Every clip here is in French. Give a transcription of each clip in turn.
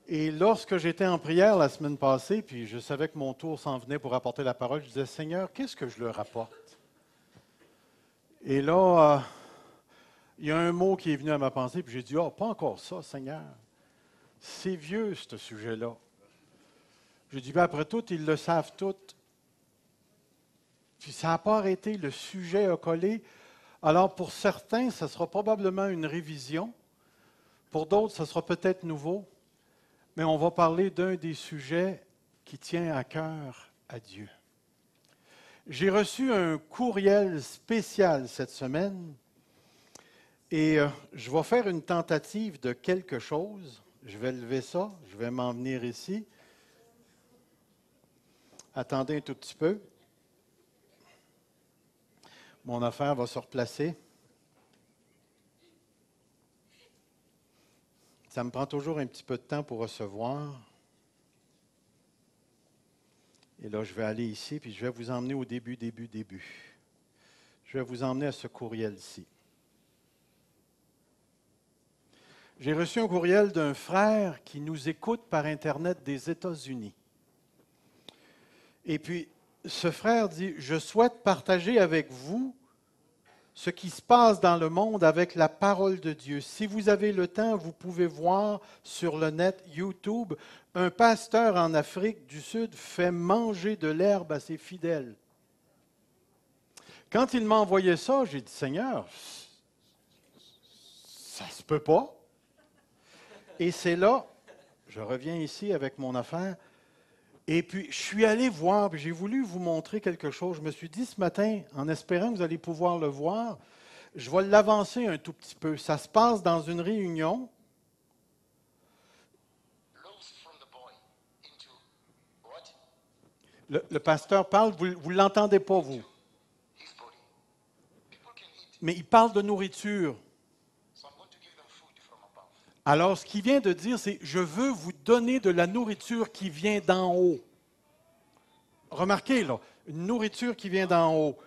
Et lorsque j'étais en prière la semaine passée, puis je savais que mon tour s'en venait pour apporter la parole, je disais, Seigneur, qu'est-ce que je leur apporte? Et là, il y a un mot qui est venu à ma pensée, puis j'ai dit, oh, pas encore ça, Seigneur. C'est vieux, ce sujet-là. Je dis, ben, après tout, ils le savent tout. Puis ça n'a pas arrêté, le sujet a collé. Alors pour certains, ça sera probablement une révision. Pour d'autres, ça sera peut-être nouveau. Mais on va parler d'un des sujets qui tient à cœur à Dieu. J'ai reçu un courriel spécial cette semaine et je vais faire une tentative de quelque chose. Je vais lever ça, je vais m'en venir ici. Attendez un tout petit peu. Mon affaire va se replacer. Ça me prend toujours un petit peu de temps pour recevoir. Et là, je vais aller ici, puis je vais vous emmener au début. Je vais vous emmener à ce courriel-ci. J'ai reçu un courriel d'un frère qui nous écoute par Internet des États-Unis. Et puis, ce frère dit, je souhaite partager avec vous ce qui se passe dans le monde avec la parole de Dieu. Si vous avez le temps, vous pouvez voir sur le net YouTube, un pasteur en Afrique du Sud fait manger de l'herbe à ses fidèles. Quand il m'a envoyé ça, j'ai dit, Seigneur, ça se peut pas. Et c'est là, je reviens ici avec mon affaire, et puis je suis allé voir, puis j'ai voulu vous montrer quelque chose. Je me suis dit ce matin, en espérant que vous allez pouvoir le voir, je vais l'avancer un tout petit peu. Ça se passe dans une réunion. Le pasteur parle, vous ne l'entendez pas, vous. Mais il parle de nourriture. Alors, ce qu'il vient de dire, c'est « Je veux vous donner de la nourriture qui vient d'en haut ». Remarquez, là, une nourriture qui vient d'en haut.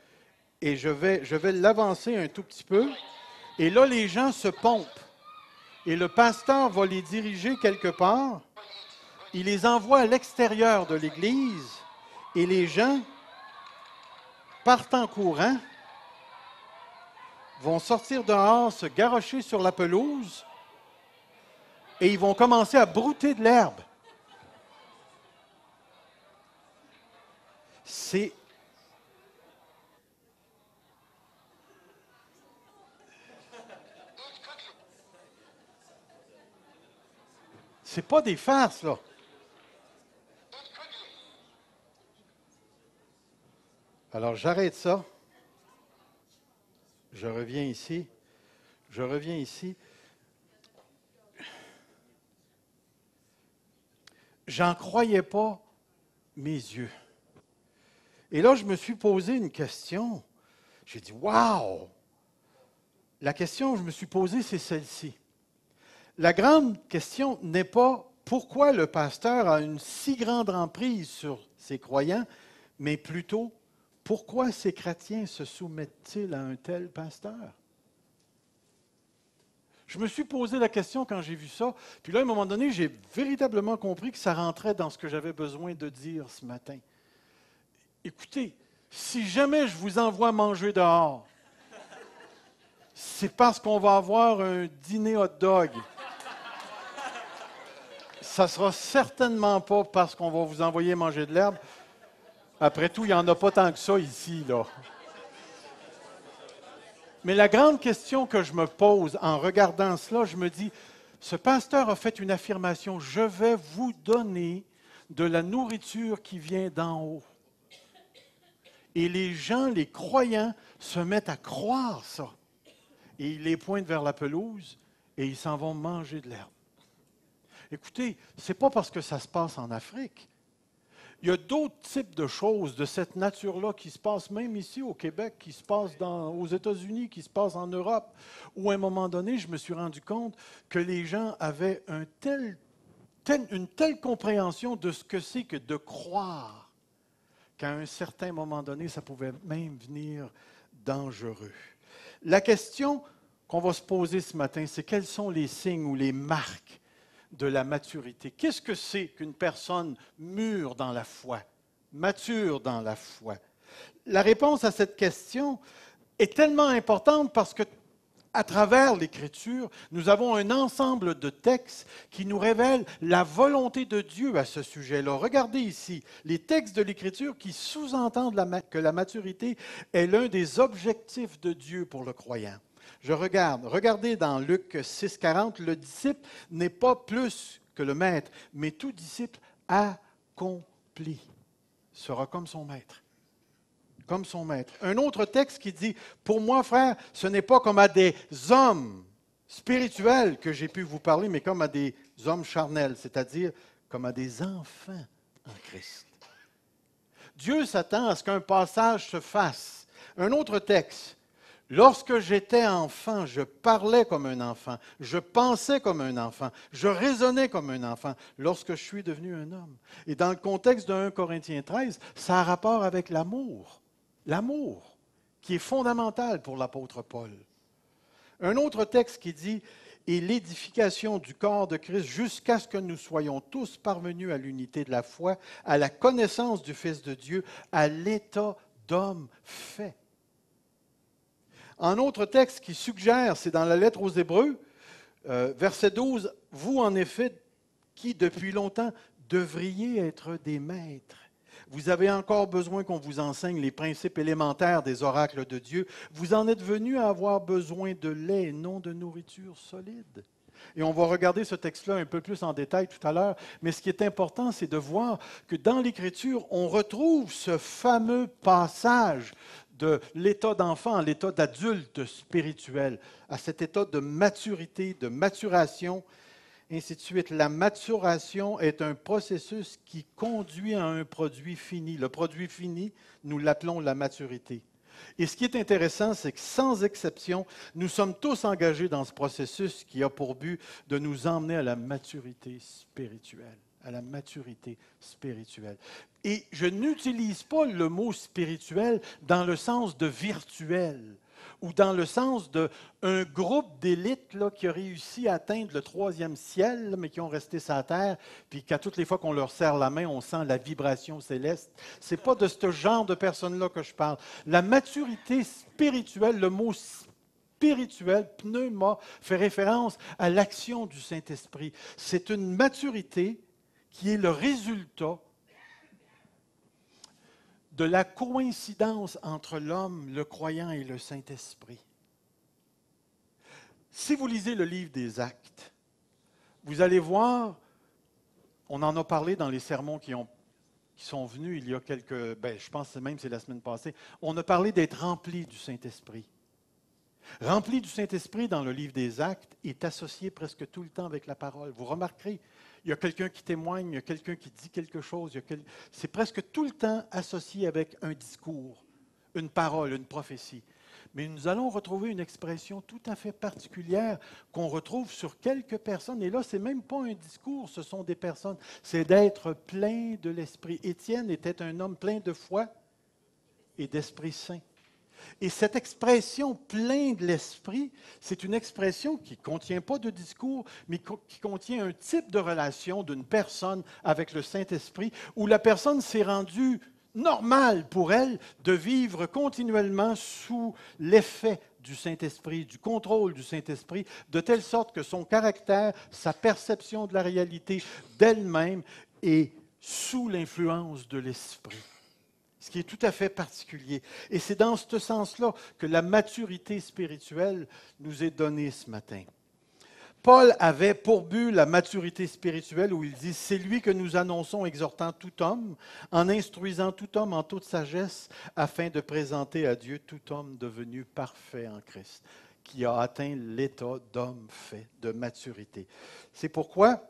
Et je vais l'avancer un tout petit peu. Et là, les gens se pompent. Et le pasteur va les diriger quelque part. Il les envoie à l'extérieur de l'église. Et les gens partent en courant, vont sortir dehors, se garrocher sur la pelouse. Et ils vont commencer à brouter de l'herbe. C'est pas des farces, là. Alors, j'arrête ça. Je reviens ici. J'en croyais pas mes yeux. Et là, je me suis posé une question. J'ai dit, waouh! La question que je me suis posée, c'est celle-ci. La grande question n'est pas pourquoi le pasteur a une si grande emprise sur ses croyants, mais plutôt pourquoi ces chrétiens se soumettent-ils à un tel pasteur? Je me suis posé la question quand j'ai vu ça, puis là, à un moment donné, j'ai véritablement compris que ça rentrait dans ce que j'avais besoin de dire ce matin. Écoutez, si jamais je vous envoie manger dehors, c'est parce qu'on va avoir un dîner hot dog. Ça ne sera certainement pas parce qu'on va vous envoyer manger de l'herbe. Après tout, il n'y en a pas tant que ça ici, là. Mais la grande question que je me pose en regardant cela, je me dis, ce pasteur a fait une affirmation, je vais vous donner de la nourriture qui vient d'en haut. Et les gens, les croyants, se mettent à croire ça. Et ils les pointent vers la pelouse et ils s'en vont manger de l'herbe. Écoutez, ce n'est pas parce que ça se passe en Afrique. Il y a d'autres types de choses de cette nature-là qui se passent même ici au Québec, qui se passent aux États-Unis, qui se passent en Europe, où à un moment donné, je me suis rendu compte que les gens avaient une telle compréhension de ce que c'est que de croire, qu'à un certain moment donné, ça pouvait même venir dangereux. La question qu'on va se poser ce matin, c'est quels sont les signes ou les marques de la maturité. Qu'est-ce que c'est qu'une personne mûre dans la foi, mature dans la foi? La réponse à cette question est tellement importante parce que à travers l'Écriture, nous avons un ensemble de textes qui nous révèlent la volonté de Dieu à ce sujet-là. Regardez ici les textes de l'Écriture qui sous-entendent que la maturité est l'un des objectifs de Dieu pour le croyant. Regardez dans Luc 6,40, le disciple n'est pas plus que le maître, mais tout disciple accompli sera comme son maître. Comme son maître. Un autre texte qui dit, pour moi, frère, ce n'est pas comme à des hommes spirituels que j'ai pu vous parler, mais comme à des hommes charnels, c'est-à-dire comme à des enfants en Christ. Dieu s'attend à ce qu'un passage se fasse. Un autre texte, lorsque j'étais enfant, je parlais comme un enfant, je pensais comme un enfant, je raisonnais comme un enfant, lorsque je suis devenu un homme. Et dans le contexte de 1 Corinthiens 13, ça a rapport avec l'amour. L'amour, qui est fondamental pour l'apôtre Paul. Un autre texte qui dit « Et l'édification du corps de Christ jusqu'à ce que nous soyons tous parvenus à l'unité de la foi, à la connaissance du Fils de Dieu, à l'état d'homme fait. » Un autre texte qui suggère, c'est dans la lettre aux Hébreux, verset 12, « Vous, en effet, qui depuis longtemps devriez être des maîtres. Vous avez encore besoin qu'on vous enseigne les principes élémentaires des oracles de Dieu. Vous en êtes venus à avoir besoin de lait et non de nourriture solide. » Et on va regarder ce texte-là un peu plus en détail tout à l'heure, mais ce qui est important, c'est de voir que dans l'Écriture, on retrouve ce fameux passage de l'état d'enfant à l'état d'adulte spirituel, à cet état de maturité, de maturation, ainsi de suite. La maturation est un processus qui conduit à un produit fini. Le produit fini, nous l'appelons la maturité. Et ce qui est intéressant, c'est que sans exception, nous sommes tous engagés dans ce processus qui a pour but de nous emmener à la maturité spirituelle. À la maturité spirituelle. Et je n'utilise pas le mot spirituel dans le sens de virtuel ou dans le sens d'un groupe d'élite qui a réussi à atteindre le 3e ciel, mais qui ont resté sur la terre, puis qu'à toutes les fois qu'on leur serre la main, on sent la vibration céleste. Ce n'est pas de ce genre de personnes-là que je parle. La maturité spirituelle, le mot spirituel, pneuma, fait référence à l'action du Saint-Esprit. C'est une maturité qui est le résultat de la coïncidence entre l'homme, le croyant et le Saint-Esprit. Si vous lisez le livre des Actes, vous allez voir, on en a parlé dans les sermons qui sont venus il y a je pense même que c'est la semaine passée, on a parlé d'être rempli du Saint-Esprit. Rempli du Saint-Esprit dans le livre des Actes est associé presque tout le temps avec la parole. Vous remarquerez, il y a quelqu'un qui témoigne, il y a quelqu'un qui dit quelque chose. C'est presque tout le temps associé avec un discours, une parole, une prophétie. Mais nous allons retrouver une expression tout à fait particulière qu'on retrouve sur quelques personnes. Et là, ce n'est même pas un discours, ce sont des personnes. C'est d'être plein de l'Esprit. Étienne était un homme plein de foi et d'Esprit Saint. Et cette expression plein de l'esprit, c'est une expression qui ne contient pas de discours, mais qui contient un type de relation d'une personne avec le Saint-Esprit, où la personne s'est rendue normale pour elle de vivre continuellement sous l'effet du Saint-Esprit, du contrôle du Saint-Esprit, de telle sorte que son caractère, sa perception de la réalité d'elle-même est sous l'influence de l'Esprit. Ce qui est tout à fait particulier. Et c'est dans ce sens-là que la maturité spirituelle nous est donnée ce matin. Paul avait pour but la maturité spirituelle où il dit « C'est lui que nous annonçons exhortant tout homme, en instruisant tout homme en toute sagesse, afin de présenter à Dieu tout homme devenu parfait en Christ, qui a atteint l'état d'homme fait, de maturité. » C'est pourquoi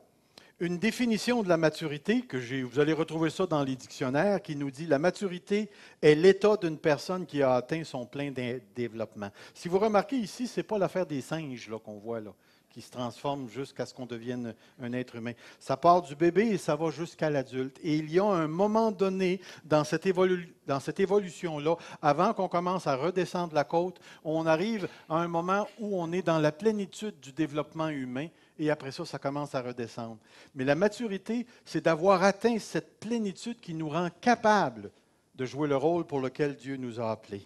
une définition de la maturité, vous allez retrouver ça dans les dictionnaires, qui nous dit « La maturité est l'état d'une personne qui a atteint son plein développement. » Si vous remarquez ici, ce n'est pas l'affaire des singes qu'on voit là, qui se transforment jusqu'à ce qu'on devienne un être humain. Ça part du bébé et ça va jusqu'à l'adulte. Et il y a un moment donné dans cette évolution-là, avant qu'on commence à redescendre la côte, on arrive à un moment où on est dans la plénitude du développement humain. et après ça, ça commence à redescendre. Mais la maturité, c'est d'avoir atteint cette plénitude qui nous rend capables de jouer le rôle pour lequel Dieu nous a appelés.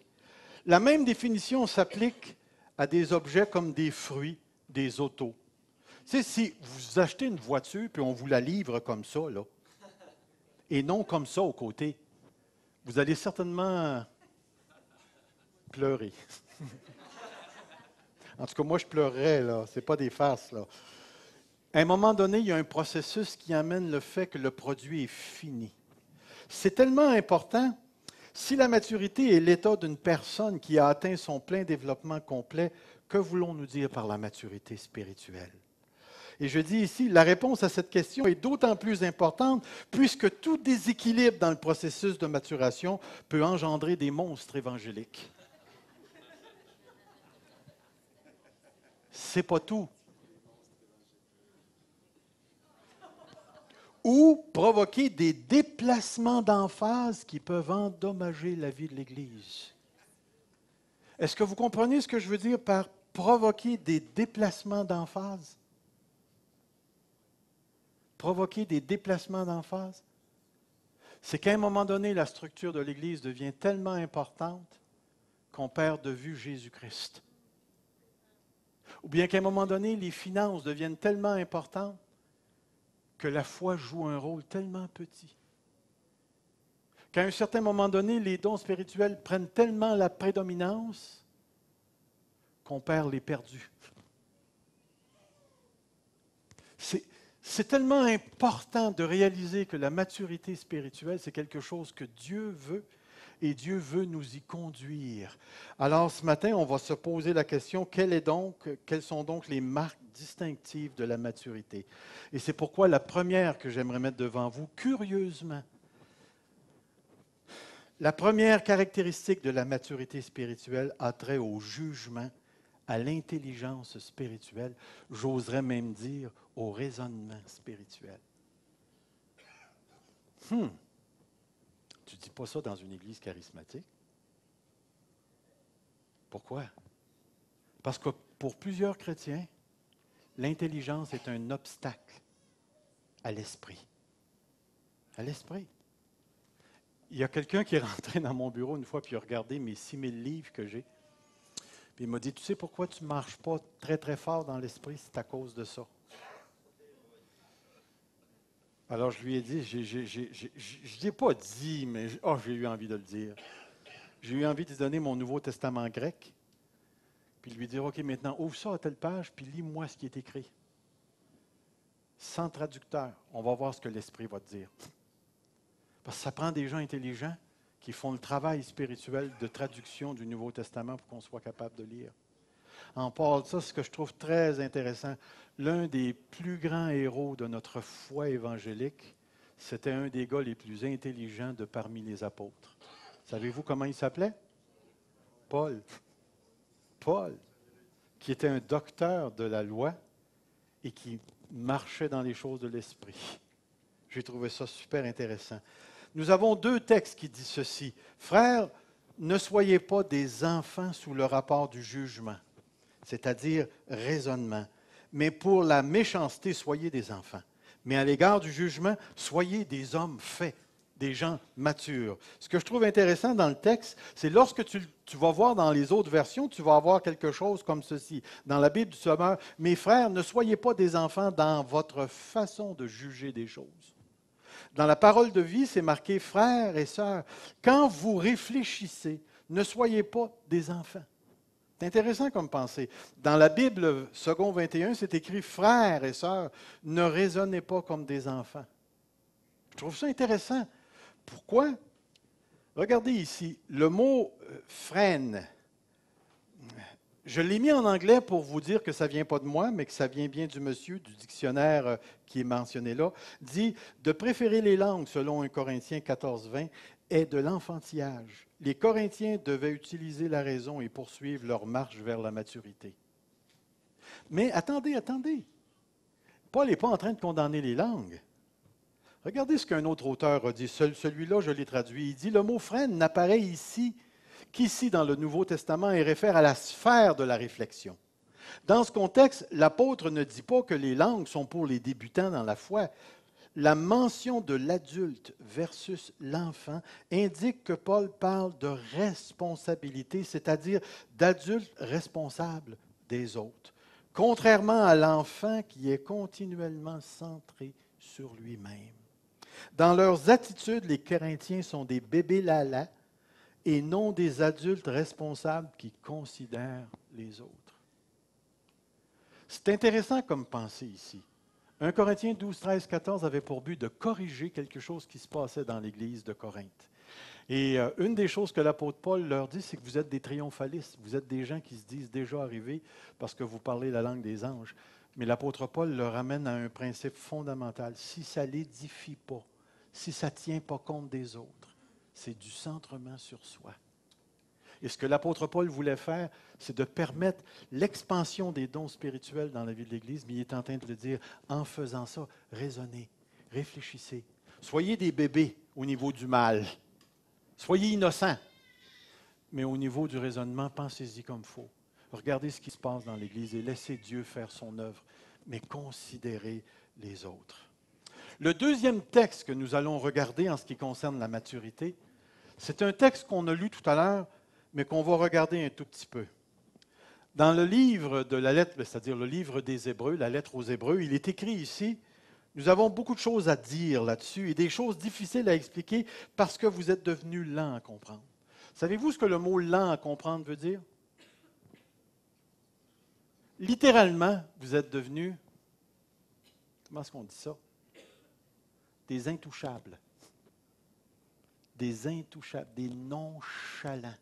La même définition s'applique à des objets comme des fruits, des autos. Tu sais, si vous achetez une voiture puis on vous la livre comme ça, là, et non comme ça au côté, vous allez certainement pleurer. En tout cas, moi, je pleurerais, là. Ce n'est pas des farces, là. À un moment donné, il y a un processus qui amène le fait que le produit est fini. C'est tellement important. Si la maturité est l'état d'une personne qui a atteint son plein développement complet, que voulons-nous dire par la maturité spirituelle? Et je dis ici, la réponse à cette question est d'autant plus importante puisque tout déséquilibre dans le processus de maturation peut engendrer des monstres évangéliques. C'est pas tout. Ou provoquer des déplacements d'emphase qui peuvent endommager la vie de l'Église. Est-ce que vous comprenez ce que je veux dire par provoquer des déplacements d'emphase? Provoquer des déplacements d'emphase? C'est qu'à un moment donné, la structure de l'Église devient tellement importante qu'on perd de vue Jésus-Christ. Ou bien qu'à un moment donné, les finances deviennent tellement importantes que la foi joue un rôle tellement petit. Qu'à un certain moment donné, les dons spirituels prennent tellement la prédominance qu'on perd les perdus. C'est tellement important de réaliser que la maturité spirituelle, c'est quelque chose que Dieu veut et Dieu veut nous y conduire. Alors ce matin, on va se poser la question, quelles sont donc les marques distinctives de la maturité? Et c'est pourquoi la première que j'aimerais mettre devant vous, curieusement, la première caractéristique de la maturité spirituelle a trait au jugement, à l'intelligence spirituelle, j'oserais même dire au raisonnement spirituel. Tu ne dis pas ça dans une église charismatique. Pourquoi? Parce que pour plusieurs chrétiens, l'intelligence est un obstacle à l'esprit. À l'esprit. Il y a quelqu'un qui est rentré dans mon bureau une fois puis il a regardé mes 6000 livres que j'ai. Puis il m'a dit, tu sais pourquoi tu ne marches pas très, très fort dans l'esprit? C'est à cause de ça. Alors je lui ai dit, je ne l'ai pas dit, mais j'ai eu envie de le dire. J'ai eu envie de lui donner mon Nouveau Testament grec, puis lui dire, OK, maintenant, ouvre ça à telle page, puis lis-moi ce qui est écrit. Sans traducteur, on va voir ce que l'Esprit va te dire. Parce que ça prend des gens intelligents qui font le travail spirituel de traduction du Nouveau Testament pour qu'on soit capable de lire. En parlant de ça, ce que je trouve très intéressant, l'un des plus grands héros de notre foi évangélique, c'était un des gars les plus intelligents de parmi les apôtres. Savez-vous comment il s'appelait? Paul. Paul, qui était un docteur de la loi et qui marchait dans les choses de l'esprit. J'ai trouvé ça super intéressant. Nous avons deux textes qui disent ceci. Frères, ne soyez pas des enfants sous le rapport du jugement, c'est-à-dire raisonnement. Mais pour la méchanceté, soyez des enfants. Mais à l'égard du jugement, soyez des hommes faits, des gens matures. Ce que je trouve intéressant dans le texte, c'est lorsque tu vas voir dans les autres versions, tu vas avoir quelque chose comme ceci. Dans la Bible du Sommeur, mes frères, ne soyez pas des enfants dans votre façon de juger des choses. Dans la parole de vie, c'est marqué, frères et sœurs, quand vous réfléchissez, ne soyez pas des enfants. C'est intéressant comme pensée. Dans la Bible, second 21, c'est écrit, frères et sœurs, ne raisonnez pas comme des enfants. Je trouve ça intéressant. Pourquoi? Regardez ici, le mot freine. Je l'ai mis en anglais pour vous dire que ça ne vient pas de moi, mais que ça vient bien du monsieur, du dictionnaire qui est mentionné là, dit de préférer les langues, selon 1 Corinthiens 14-20, est de l'enfantillage. Les Corinthiens devaient utiliser la raison et poursuivre leur marche vers la maturité. Mais attendez. Paul n'est pas en train de condamner les langues. Regardez ce qu'un autre auteur a dit. Celui-là, je l'ai traduit. Il dit, le mot freine n'apparaît ici qu'ici dans le Nouveau Testament et réfère à la sphère de la réflexion. Dans ce contexte, l'apôtre ne dit pas que les langues sont pour les débutants dans la foi. La mention de l'adulte versus l'enfant indique que Paul parle de responsabilité, c'est-à-dire d'adulte responsable des autres, contrairement à l'enfant qui est continuellement centré sur lui-même. Dans leurs attitudes, les Corinthiens sont des bébés lala et non des adultes responsables qui considèrent les autres. C'est intéressant comme pensée ici. 1 Corinthiens 12, 13, 14 avait pour but de corriger quelque chose qui se passait dans l'Église de Corinthe. Et une des choses que l'apôtre Paul leur dit, c'est que vous êtes des triomphalistes. Vous êtes des gens qui se disent déjà arrivés parce que vous parlez la langue des anges. Mais l'apôtre Paul leur ramène à un principe fondamental. Si ça ne l'édifie pas, si ça ne tient pas compte des autres, c'est du centrement sur soi. Et ce que l'apôtre Paul voulait faire, c'est de permettre l'expansion des dons spirituels dans la vie de l'Église, mais il est en train de le dire, en faisant ça, raisonnez, réfléchissez. Soyez des bébés au niveau du mal. Soyez innocents. Mais au niveau du raisonnement, pensez-y comme il faut. Regardez ce qui se passe dans l'Église et laissez Dieu faire son œuvre, mais considérez les autres. Le deuxième texte que nous allons regarder en ce qui concerne la maturité, c'est un texte qu'on a lu tout à l'heure, mais qu'on va regarder un tout petit peu. Dans le livre de la lettre, c'est-à-dire le livre des Hébreux, la lettre aux Hébreux, il est écrit ici, nous avons beaucoup de choses à dire là-dessus et des choses difficiles à expliquer parce que vous êtes devenus lents à comprendre. Savez-vous ce que le mot lent à comprendre veut dire? Littéralement, vous êtes devenus, comment est-ce qu'on dit ça? Des intouchables. Des intouchables, des nonchalants.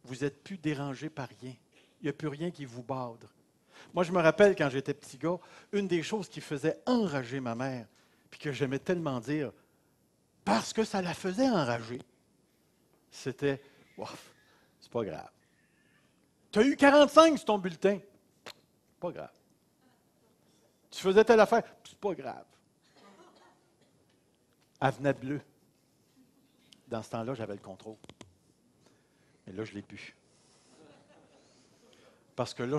Vous n'êtes plus dérangé par rien. Il n'y a plus rien qui vous bade. Moi, je me rappelle quand j'étais petit gars, une des choses qui faisait enrager ma mère, puis que j'aimais tellement dire, parce que ça la faisait enrager, c'était « Ouf, c'est pas grave. Tu as eu 45 sur ton bulletin. Pas grave. Tu faisais telle affaire. C'est pas grave. » Elle venait bleue. Dans ce temps-là, j'avais le contrôle. Mais là, je ne l'ai plus. Parce que là,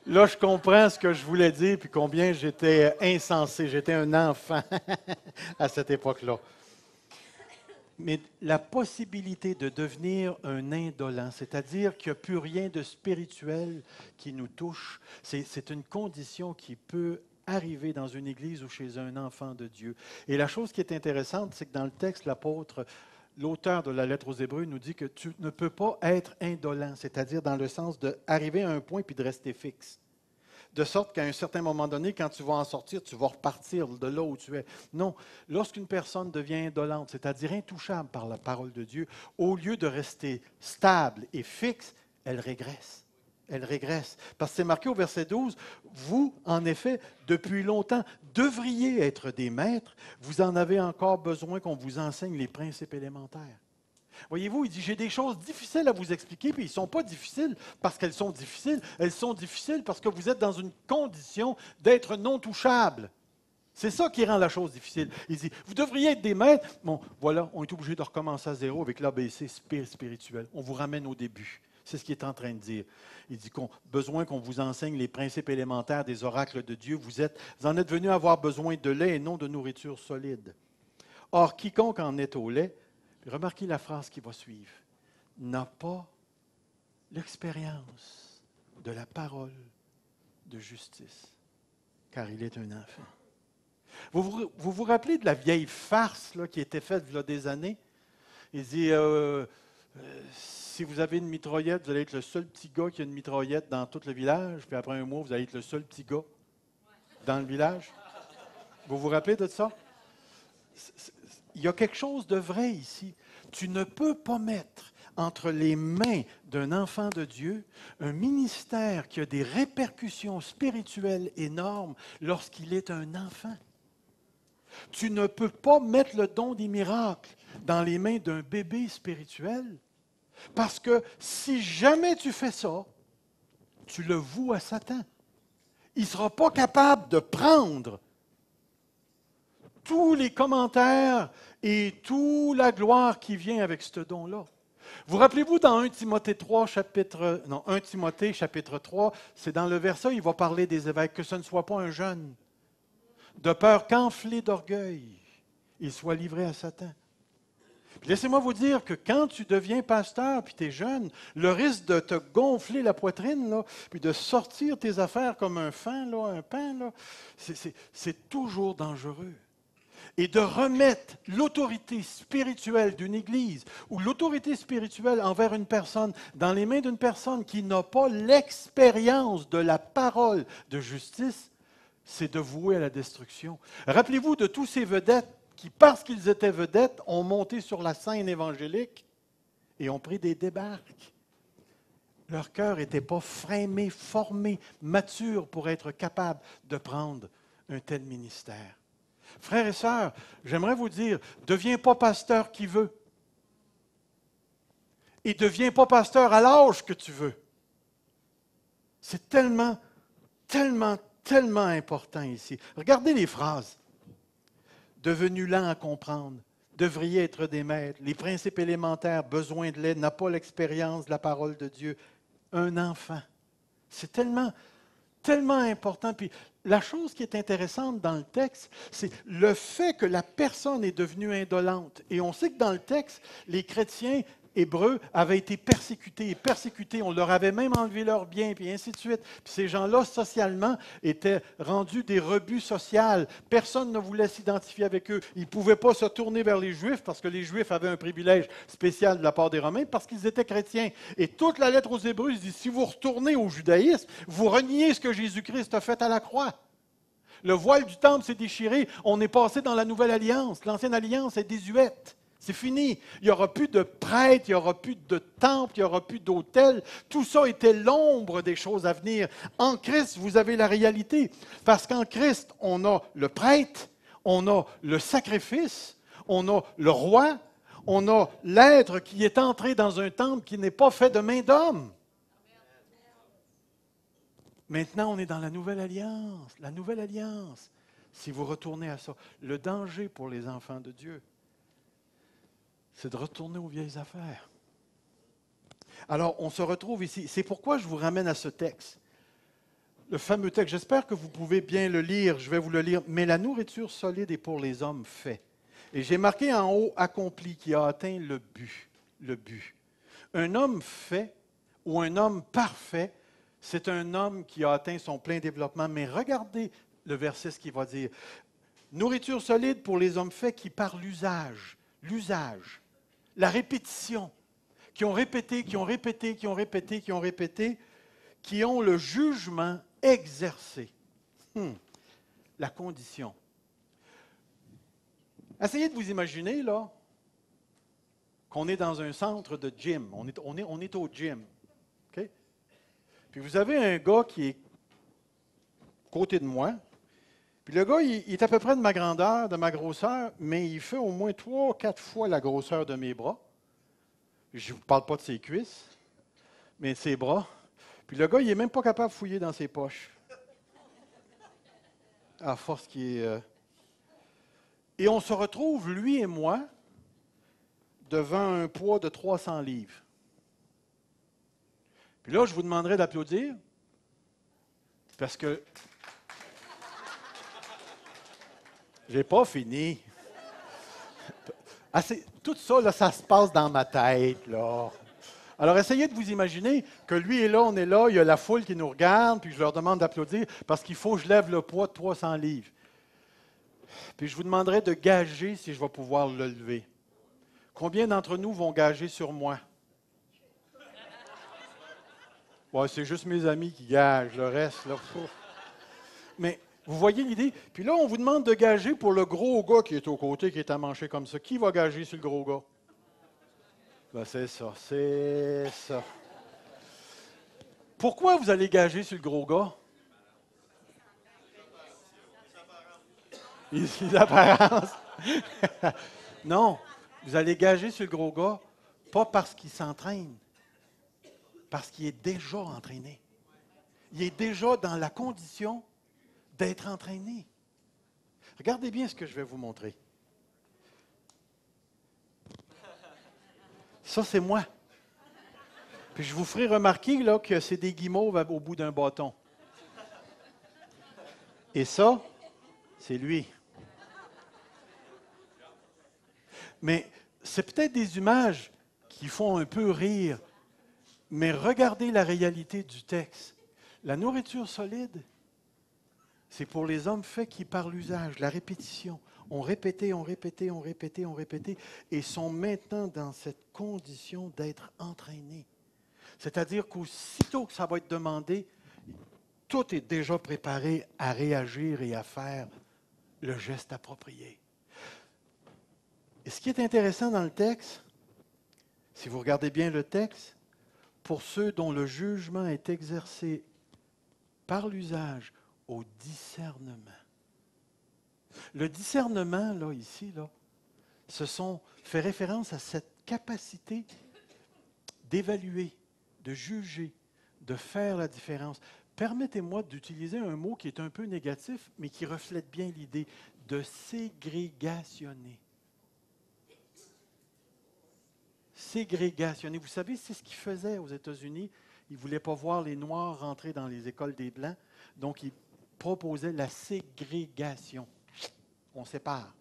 là, je comprends ce que je voulais dire, puis combien j'étais insensé, j'étais un enfant à cette époque-là. Mais la possibilité de devenir un indolent, c'est-à-dire qu'il n'y a plus rien de spirituel qui nous touche, c'est une condition qui peut arriver dans une église ou chez un enfant de Dieu. Et la chose qui est intéressante, c'est que dans le texte, l'auteur de la lettre aux Hébreux nous dit que tu ne peux pas être indolent, c'est-à-dire dans le sens d'arriver à un point puis de rester fixe. De sorte qu'à un certain moment donné, quand tu vas en sortir, tu vas repartir de là où tu es. Non, lorsqu'une personne devient indolente, c'est-à-dire intouchable par la parole de Dieu, au lieu de rester stable et fixe, elle régresse. Elle régresse. Parce que c'est marqué au verset 12, vous, en effet, depuis longtemps, devriez être des maîtres, vous en avez encore besoin qu'on vous enseigne les principes élémentaires. Voyez-vous, il dit, j'ai des choses difficiles à vous expliquer, puis ils ne sont pas difficiles parce qu'elles sont difficiles, elles sont difficiles parce que vous êtes dans une condition d'être non touchable. C'est ça qui rend la chose difficile. Il dit, vous devriez être des maîtres. Bon, voilà, on est obligé de recommencer à zéro avec l'ABC spirituel. On vous ramène au début. C'est ce qu'il est en train de dire. Il dit qu'on a besoin qu'on vous enseigne les principes élémentaires des oracles de Dieu. Vous en êtes venus avoir besoin de lait et non de nourriture solide. Or, quiconque en est au lait, remarquez la phrase qui va suivre, n'a pas l'expérience de la parole de justice, car il est un enfant. Vous rappelez de la vieille farce là, qui était faite il y a des années? Il dit, si vous avez une mitraillette, vous allez être le seul petit gars qui a une mitraillette dans tout le village, puis après un mois, vous allez être le seul petit gars dans le village. Vous vous rappelez de ça? Il y a quelque chose de vrai ici. Tu ne peux pas mettre entre les mains d'un enfant de Dieu un ministère qui a des répercussions spirituelles énormes lorsqu'il est un enfant. Tu ne peux pas mettre le don des miracles dans les mains d'un bébé spirituel parce que si jamais tu fais ça, tu le voues à Satan. Il ne sera pas capable de prendre tous les commentaires et toute la gloire qui vient avec ce don-là. Vous rappelez-vous dans 1 Timothée 3, chapitre, non, 1 Timothée chapitre 3, c'est dans le verset, il va parler des évêques, que ce ne soit pas un jeune, de peur qu'enflé d'orgueil, il soit livré à Satan. Puis laissez-moi vous dire que quand tu deviens pasteur puis tu es jeune, le risque de te gonfler la poitrine, là, puis de sortir tes affaires comme un fan, là, un pain, là, c'est toujours dangereux. Et de remettre l'autorité spirituelle d'une Église ou l'autorité spirituelle envers une personne dans les mains d'une personne qui n'a pas l'expérience de la parole de justice, c'est de vouer à la destruction. Rappelez-vous de tous ces vedettes qui, parce qu'ils étaient vedettes, ont monté sur la scène évangélique et ont pris des débarques. Leur cœur n'était pas frémé, formé, mature pour être capable de prendre un tel ministère. Frères et sœurs, j'aimerais vous dire, deviens pas pasteur qui veut. Et deviens pas pasteur à l'âge que tu veux. C'est tellement, tellement, tellement important ici. Regardez les phrases. Devenu lent à comprendre, devriez être des maîtres. Les principes élémentaires, besoin de l'aide, n'a pas l'expérience de la parole de Dieu. Un enfant. C'est tellement, tellement important. Puis la chose qui est intéressante dans le texte, c'est le fait que la personne est devenue indolente. Et on sait que dans le texte, les chrétiens hébreux avaient été persécutés et persécutés. On leur avait même enlevé leurs biens, puis ainsi de suite. Puis ces gens-là, socialement, étaient rendus des rebuts sociaux. Personne ne voulait s'identifier avec eux. Ils ne pouvaient pas se tourner vers les Juifs parce que les Juifs avaient un privilège spécial de la part des Romains parce qu'ils étaient chrétiens. Et toute la lettre aux Hébreux dit, si vous retournez au judaïsme, vous reniez ce que Jésus-Christ a fait à la croix. Le voile du temple s'est déchiré. On est passé dans la nouvelle alliance. L'ancienne alliance est désuète. C'est fini. Il n'y aura plus de prêtres, il n'y aura plus de temple, il n'y aura plus d'autel. Tout ça était l'ombre des choses à venir. En Christ, vous avez la réalité. Parce qu'en Christ, on a le prêtre, on a le sacrifice, on a le roi, on a l'être qui est entré dans un temple qui n'est pas fait de main d'homme. Maintenant, on est dans la nouvelle alliance. La nouvelle alliance. Si vous retournez à ça, le danger pour les enfants de Dieu, c'est de retourner aux vieilles affaires. Alors, on se retrouve ici. C'est pourquoi je vous ramène à ce texte. Le fameux texte, j'espère que vous pouvez bien le lire, je vais vous le lire. Mais la nourriture solide est pour les hommes faits. Et j'ai marqué en haut, accompli, qui a atteint le but. Le but. Un homme fait ou un homme parfait, c'est un homme qui a atteint son plein développement. Mais regardez le verset, ce qu'il va dire. Nourriture solide pour les hommes faits qui par l'usage, la répétition, qui ont répété, qui ont répété, qui ont répété, qui ont répété, qui ont le jugement exercé. La condition. Essayez de vous imaginer, là, qu'on est dans un centre de gym. On est au gym. Okay? Puis vous avez un gars qui est à côté de moi. Puis le gars, il est à peu près de ma grandeur, de ma grosseur, mais il fait au moins 3 ou 4 fois la grosseur de mes bras. Je ne vous parle pas de ses cuisses, mais de ses bras. Puis le gars, il n'est même pas capable de fouiller dans ses poches. À force qu'il est... Et on se retrouve, lui et moi, devant un poids de 300 livres. Puis là, je vous demanderai d'applaudir, parce que j'ai pas fini. Tout ça, là, ça se passe dans ma tête, là. Alors, essayez de vous imaginer que lui est là, on est là, il y a la foule qui nous regarde, puis je leur demande d'applaudir parce qu'il faut que je lève le poids de 300 livres. Puis je vous demanderai de gager si je vais pouvoir le lever. Combien d'entre nous vont gager sur moi? Ouais, c'est juste mes amis qui gagent, le reste, là. Mais vous voyez l'idée? Puis là, on vous demande de gager pour le gros gars qui est aux côtés, qui est à mancher comme ça. Qui va gager sur le gros gars? Ben, c'est ça, c'est ça. Pourquoi vous allez gager sur le gros gars? Ici, l'apparence. Non, vous allez gager sur le gros gars, pas parce qu'il s'entraîne, parce qu'il est déjà entraîné. Il est déjà dans la condition d'être entraîné. Regardez bien ce que je vais vous montrer. Ça, c'est moi. Puis je vous ferai remarquer là, que c'est des guimauves au bout d'un bâton. Et ça, c'est lui. Mais c'est peut-être des images qui font un peu rire, mais regardez la réalité du texte. La nourriture solide, c'est pour les hommes faits qui, par l'usage, la répétition, ont répété, et sont maintenant dans cette condition d'être entraînés. C'est-à-dire qu'aussitôt que ça va être demandé, tout est déjà préparé à réagir et à faire le geste approprié. Et ce qui est intéressant dans le texte, si vous regardez bien le texte, pour ceux dont le jugement est exercé par l'usage au discernement. Le discernement, là, ici, là, fait référence à cette capacité d'évaluer, de juger, de faire la différence. Permettez-moi d'utiliser un mot qui est un peu négatif, mais qui reflète bien l'idée de ségrégationner. Ségrégationner. Vous savez, c'est ce qu'ils faisaient aux États-Unis. Ils ne voulaient pas voir les Noirs rentrer dans les écoles des Blancs, donc ils proposaient la ségrégation. On sépare.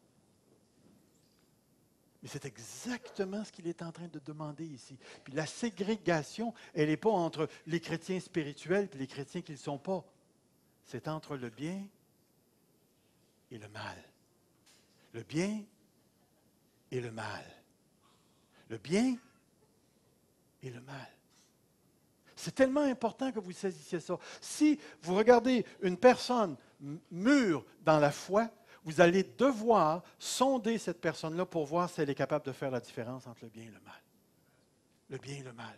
Mais c'est exactement ce qu'il est en train de demander ici. Puis la ségrégation, elle n'est pas entre les chrétiens spirituels et les chrétiens qui ne le sont pas. C'est entre le bien et le mal. Le bien et le mal. Le bien et le mal. C'est tellement important que vous saisissiez ça. Si vous regardez une personne mûre dans la foi, vous allez devoir sonder cette personne-là pour voir si elle est capable de faire la différence entre le bien et le mal. Le bien et le mal.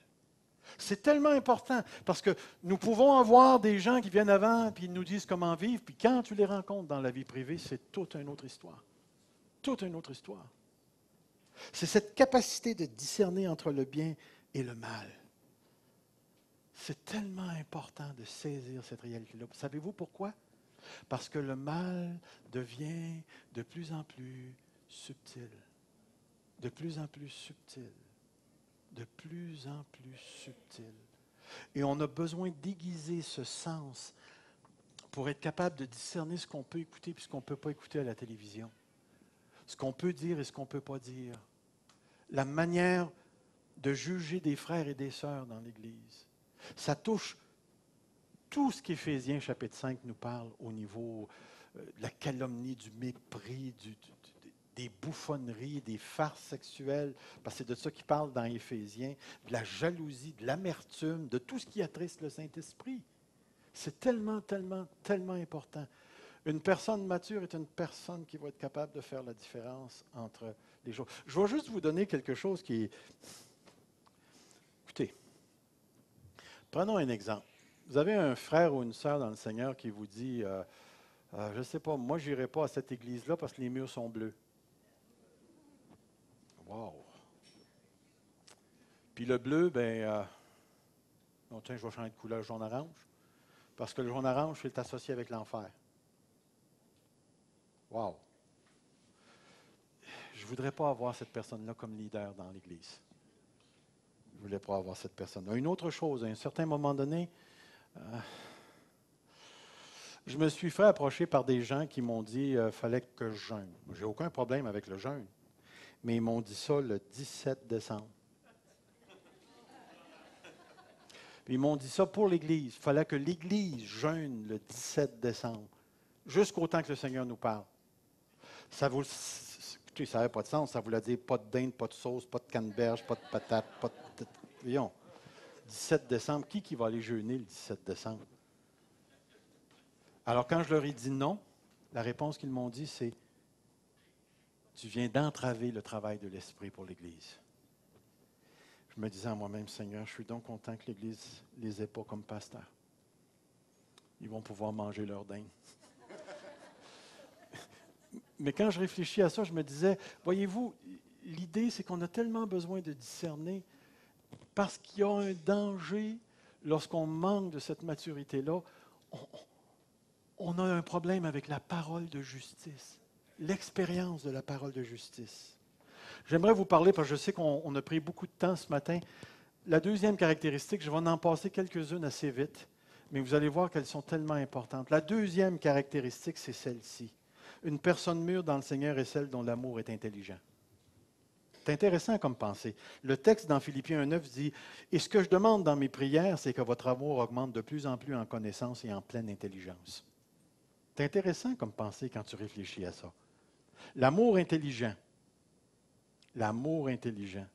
C'est tellement important parce que nous pouvons avoir des gens qui viennent avant et ils nous disent comment vivre, puis quand tu les rencontres dans la vie privée, c'est toute une autre histoire. Toute une autre histoire. C'est cette capacité de discerner entre le bien et le mal. C'est tellement important de saisir cette réalité-là. Savez-vous pourquoi? Parce que le mal devient de plus en plus subtil. De plus en plus subtil. De plus en plus subtil. Et on a besoin d'aiguiser ce sens pour être capable de discerner ce qu'on peut écouter et ce qu'on ne peut pas écouter à la télévision. Ce qu'on peut dire et ce qu'on ne peut pas dire. La manière de juger des frères et des sœurs dans l'Église. Ça touche tout ce qu'Éphésiens chapitre 5 nous parle au niveau de la calomnie, du mépris, des bouffonneries, des farces sexuelles, parce que c'est de ça qu'il parle dans Éphésiens, de la jalousie, de l'amertume, de tout ce qui attriste le Saint-Esprit. C'est tellement, tellement, tellement important. Une personne mature est une personne qui va être capable de faire la différence entre les choses. Je vais juste vous donner quelque chose qui est... Écoutez, prenons un exemple. Vous avez un frère ou une sœur dans le Seigneur qui vous dit, je ne sais pas, moi je n'irai pas à cette église-là parce que les murs sont bleus. Wow! Puis le bleu, non, tiens, je vais changer de couleur jaune-orange, parce que le jaune-orange, c'est associé avec l'enfer. Wow! Je ne voudrais pas avoir cette personne-là comme leader dans l'Église. Je ne voulais pas avoir cette personne-là. Une autre chose, à un certain moment donné, je me suis fait approcher par des gens qui m'ont dit qu'il fallait que je jeûne. Je n'ai aucun problème avec le jeûne, mais ils m'ont dit ça le 17 décembre. Puis ils m'ont dit ça pour l'Église. Il fallait que l'Église jeûne le 17 décembre, jusqu'au temps que le Seigneur nous parle. Écoutez, ça n'avait pas de sens. Ça voulait dire pas de dinde, pas de sauce, pas de canneberge, pas de patates, pas de... Voyons, 17 décembre, qui va aller jeûner le 17 décembre? Alors, quand je leur ai dit non, la réponse qu'ils m'ont dit, c'est « Tu viens d'entraver le travail de l'Esprit pour l'Église. » Je me disais à moi-même, Seigneur, je suis donc content que l'Église ne les ait pas comme pasteurs. Ils vont pouvoir manger leur dinde. Mais quand je réfléchis à ça, je me disais, voyez-vous, l'idée, c'est qu'on a tellement besoin de discerner parce qu'il y a un danger lorsqu'on manque de cette maturité-là. On a un problème avec la parole de justice, l'expérience de la parole de justice. J'aimerais vous parler, parce que je sais qu'on a pris beaucoup de temps ce matin, la deuxième caractéristique, je vais en passer quelques-unes assez vite, mais vous allez voir qu'elles sont tellement importantes. La deuxième caractéristique, c'est celle-ci. Une personne mûre dans le Seigneur est celle dont l'amour est intelligent. C'est intéressant comme pensée. Le texte dans Philippiens 1,9 dit « Et ce que je demande dans mes prières, c'est que votre amour augmente de plus en plus en connaissance et en pleine intelligence. » C'est intéressant comme pensée quand tu réfléchis à ça. L'amour intelligent. L'amour intelligent.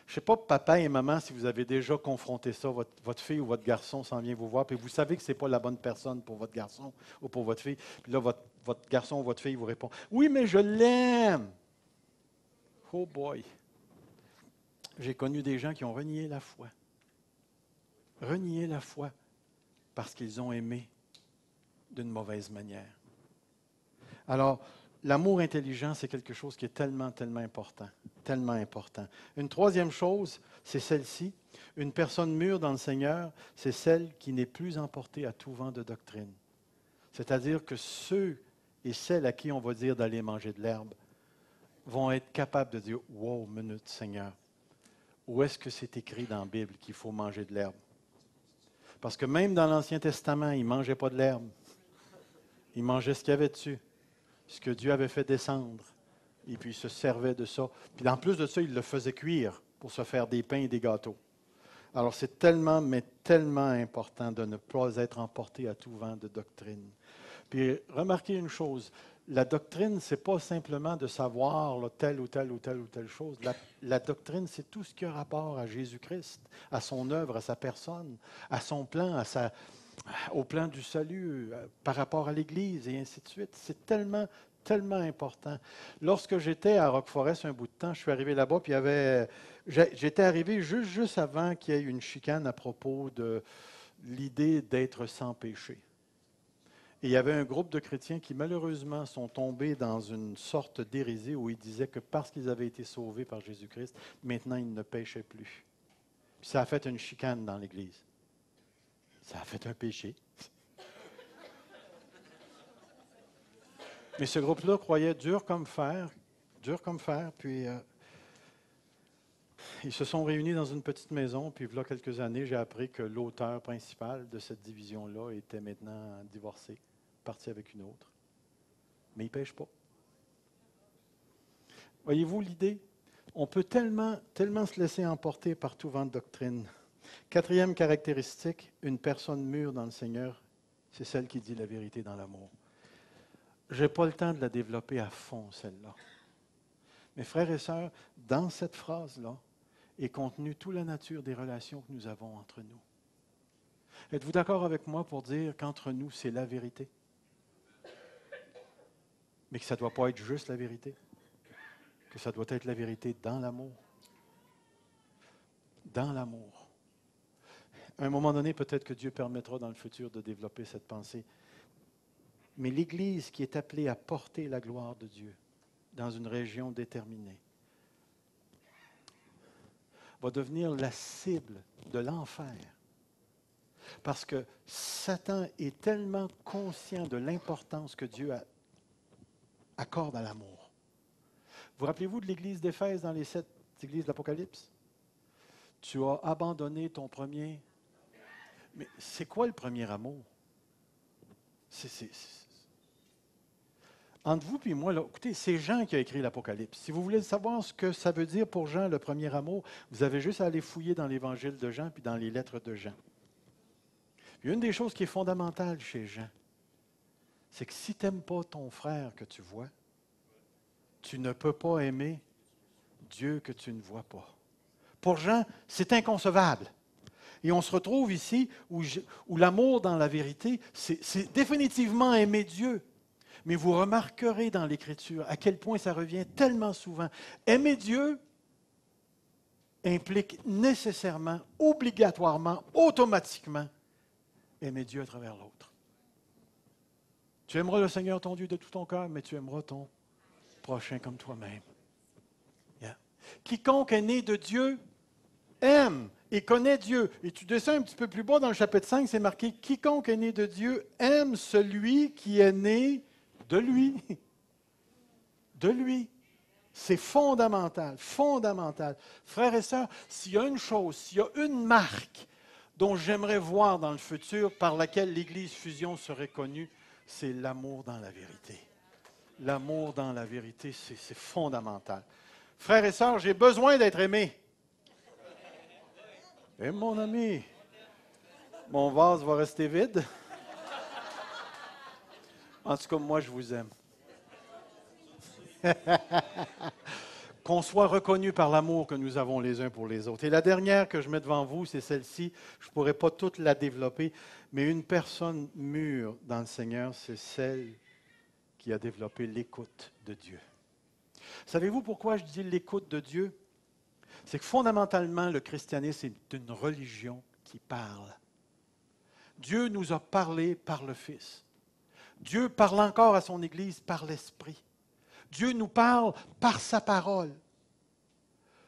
Je ne sais pas, papa et maman, si vous avez déjà confronté ça, votre fille ou votre garçon s'en vient vous voir, puis vous savez que ce n'est pas la bonne personne pour votre garçon ou pour votre fille. Puis là, votre garçon ou votre fille vous répond « Oui, mais je l'aime. » Oh boy! J'ai connu des gens qui ont renié la foi. Renié la foi parce qu'ils ont aimé d'une mauvaise manière. Alors, l'amour intelligent, c'est quelque chose qui est tellement, tellement important. Tellement important. Une troisième chose, c'est celle-ci. Une personne mûre dans le Seigneur, c'est celle qui n'est plus emportée à tout vent de doctrine. C'est-à-dire que ceux et celles à qui on va dire d'aller manger de l'herbe vont être capables de dire « Wow, minute, Seigneur, où est-ce que c'est écrit dans la Bible qu'il faut manger de l'herbe? » Parce que même dans l'Ancien Testament, ils ne mangeaient pas de l'herbe. Ils mangeaient ce qu'il y avait dessus, ce que Dieu avait fait descendre. Et puis, ils se servaient de ça. Puis, en plus de ça, ils le faisaient cuire pour se faire des pains et des gâteaux. Alors, c'est tellement, mais tellement important de ne pas être emporté à tout vent de doctrine. Puis, remarquez une chose, la doctrine, ce n'est pas simplement de savoir là, telle ou telle ou telle ou telle chose. La doctrine, c'est tout ce qui a rapport à Jésus-Christ, à son œuvre, à sa personne, à son plan, au plan du salut, par rapport à l'Église et ainsi de suite. C'est tellement, tellement important. Lorsque j'étais à Rock Forest un bout de temps, je suis arrivé là-bas, puis j'étais arrivé juste avant qu'il y ait une chicane à propos de l'idée d'être sans péché. Et il y avait un groupe de chrétiens qui, malheureusement, sont tombés dans une sorte d'hérésie où ils disaient que parce qu'ils avaient été sauvés par Jésus-Christ, maintenant, ils ne péchaient plus. Puis ça a fait une chicane dans l'Église. Ça a fait un péché. Mais ce groupe-là croyait dur comme fer, puis ils se sont réunis dans une petite maison, puis il y a quelques années, j'ai appris que l'auteur principal de cette division-là était maintenant divorcé, parti avec une autre. Mais il ne pêche pas. Voyez-vous l'idée? On peut tellement, tellement se laisser emporter par tout vent de doctrine. Quatrième caractéristique, une personne mûre dans le Seigneur, c'est celle qui dit la vérité dans l'amour. Je n'ai pas le temps de la développer à fond, celle-là. Mes frères et sœurs, dans cette phrase-là est contenue toute la nature des relations que nous avons entre nous. Êtes-vous d'accord avec moi pour dire qu'entre nous, c'est la vérité? Mais que ça ne doit pas être juste la vérité? Que ça doit être la vérité dans l'amour? Dans l'amour. À un moment donné, peut-être que Dieu permettra dans le futur de développer cette pensée. Mais l'Église qui est appelée à porter la gloire de Dieu dans une région déterminée va devenir la cible de l'enfer. Parce que Satan est tellement conscient de l'importance que Dieu accorde à l'amour. Vous rappelez-vous de l'Église d'Éphèse dans les 7 églises de l'Apocalypse? Tu as abandonné ton premier. Mais c'est quoi le premier amour? Entre vous et moi, là, écoutez, c'est Jean qui a écrit l'Apocalypse. Si vous voulez savoir ce que ça veut dire pour Jean, le premier amour, vous avez juste à aller fouiller dans l'Évangile de Jean puis dans les lettres de Jean. Puis une des choses qui est fondamentale chez Jean, c'est que si tu n'aimes pas ton frère que tu vois, tu ne peux pas aimer Dieu que tu ne vois pas. Pour Jean, c'est inconcevable. Et on se retrouve ici où l'amour dans la vérité, c'est définitivement aimer Dieu. Mais vous remarquerez dans l'Écriture à quel point ça revient tellement souvent. Aimer Dieu implique nécessairement, obligatoirement, automatiquement, aimer Dieu à travers l'autre. Tu aimeras le Seigneur ton Dieu de tout ton cœur, mais tu aimeras ton prochain comme toi-même. Yeah. Quiconque est né de Dieu aime et connaît Dieu. Et tu descends un petit peu plus bas dans le chapitre 5, c'est marqué « Quiconque est né de Dieu aime celui qui est né de lui. » De lui. C'est fondamental, fondamental. Frères et sœurs, s'il y a une chose, s'il y a une marque dont j'aimerais voir dans le futur par laquelle l'Église Fusion serait connue, c'est l'amour dans la vérité. L'amour dans la vérité, c'est fondamental. Frères et sœurs, j'ai besoin d'être aimé. Et mon ami, mon vase va rester vide. En tout cas, moi, je vous aime. Qu'on soit reconnu par l'amour que nous avons les uns pour les autres. Et la dernière que je mets devant vous, c'est celle-ci. Je ne pourrais pas toute la développer, mais une personne mûre dans le Seigneur, c'est celle qui a développé l'écoute de Dieu. Savez-vous pourquoi je dis l'écoute de Dieu? C'est que fondamentalement, le christianisme est une religion qui parle. Dieu nous a parlé par le Fils. Dieu parle encore à son Église par l'Esprit. Dieu nous parle par sa parole.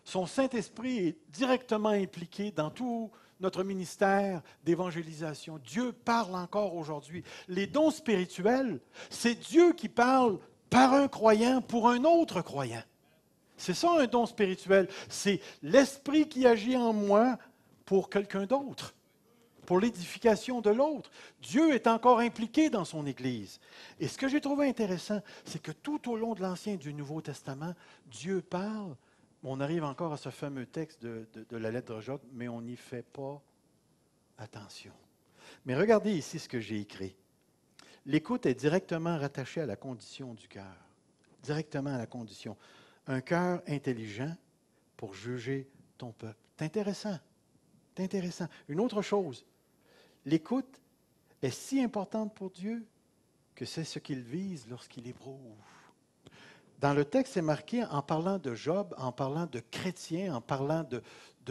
Son Saint-Esprit est directement impliqué dans tout notre ministère d'évangélisation. Dieu parle encore aujourd'hui. Les dons spirituels, c'est Dieu qui parle par un croyant pour un autre croyant. C'est ça un don spirituel. C'est l'Esprit qui agit en moi pour quelqu'un d'autre, pour l'édification de l'autre. Dieu est encore impliqué dans son Église. Et ce que j'ai trouvé intéressant, c'est que tout au long de l'Ancien et du Nouveau Testament, Dieu parle. On arrive encore à ce fameux texte de la lettre de Job, mais on n'y fait pas attention. Mais regardez ici ce que j'ai écrit. L'écoute est directement rattachée à la condition du cœur. Directement à la condition. Un cœur intelligent pour juger ton peuple. C'est intéressant. C'est intéressant. Une autre chose, l'écoute est si importante pour Dieu que c'est ce qu'il vise lorsqu'il éprouve. Dans le texte, c'est marqué en parlant de Job, en parlant de chrétiens, en parlant de